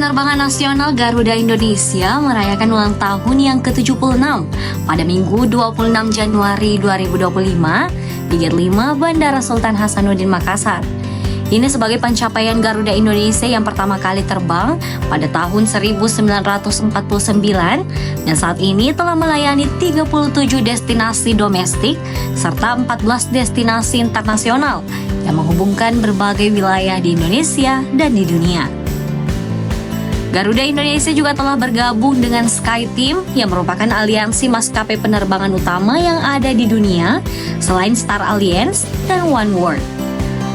Penerbangan Nasional Garuda Indonesia merayakan ulang tahun yang ke-76 pada Minggu 26 Januari 2025 di Gate 5 Bandara Sultan Hasanuddin Makassar. Ini sebagai pencapaian Garuda Indonesia yang pertama kali terbang pada tahun 1949 dan saat ini telah melayani 37 destinasi domestik serta 14 destinasi internasional yang menghubungkan berbagai wilayah di Indonesia dan di dunia. Garuda Indonesia juga telah bergabung dengan SkyTeam yang merupakan aliansi maskapai penerbangan utama yang ada di dunia selain Star Alliance dan Oneworld.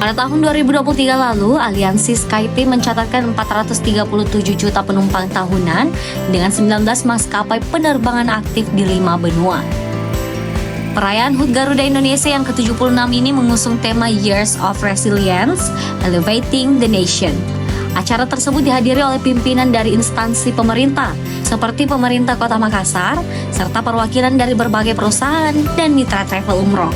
Pada tahun 2023 lalu, aliansi SkyTeam mencatatkan 437 juta penumpang tahunan dengan 19 maskapai penerbangan aktif di 5 benua. Perayaan HUT Garuda Indonesia yang ke-76 ini mengusung tema Years of Resilience, Elevating the Nation. Acara tersebut dihadiri oleh pimpinan dari instansi pemerintah, seperti pemerintah Kota Makassar, serta perwakilan dari berbagai perusahaan dan mitra travel umroh.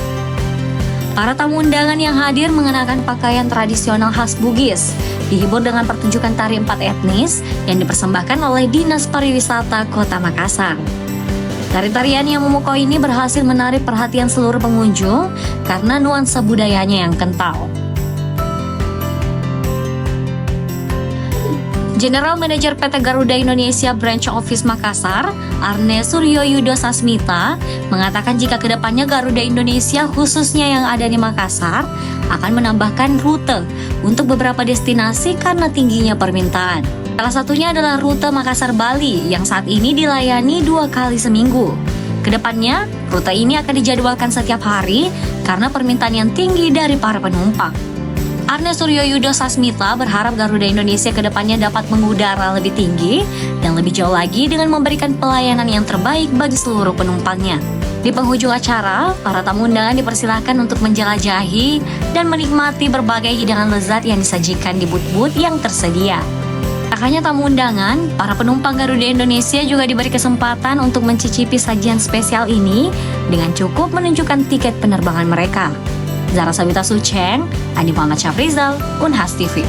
Para tamu undangan yang hadir mengenakan pakaian tradisional khas Bugis, dihibur dengan pertunjukan tari 4 etnis yang dipersembahkan oleh Dinas Pariwisata Kota Makassar. Tari-tarian yang memukau ini berhasil menarik perhatian seluruh pengunjung karena nuansa budayanya yang kental. General Manager PT Garuda Indonesia Branch Office Makassar, Arne Suryoyudo Sasmita, mengatakan jika kedepannya Garuda Indonesia khususnya yang ada di Makassar akan menambahkan rute untuk beberapa destinasi karena tingginya permintaan. Salah satunya adalah rute Makassar-Bali yang saat ini dilayani 2 kali seminggu. Kedepannya, rute ini akan dijadwalkan setiap hari karena permintaan yang tinggi dari para penumpang. Arne Suryoyudo Sasmita berharap Garuda Indonesia kedepannya dapat mengudara lebih tinggi dan lebih jauh lagi dengan memberikan pelayanan yang terbaik bagi seluruh penumpangnya. Di penghujung acara, para tamu undangan dipersilahkan untuk menjelajahi dan menikmati berbagai hidangan lezat yang disajikan di booth-booth yang tersedia. Tak hanya tamu undangan, para penumpang Garuda Indonesia juga diberi kesempatan untuk mencicipi sajian spesial ini dengan cukup menunjukkan tiket penerbangan mereka. Zara Sabita Sucheng, Adi Muhammad Syafrizal, Unhas TV.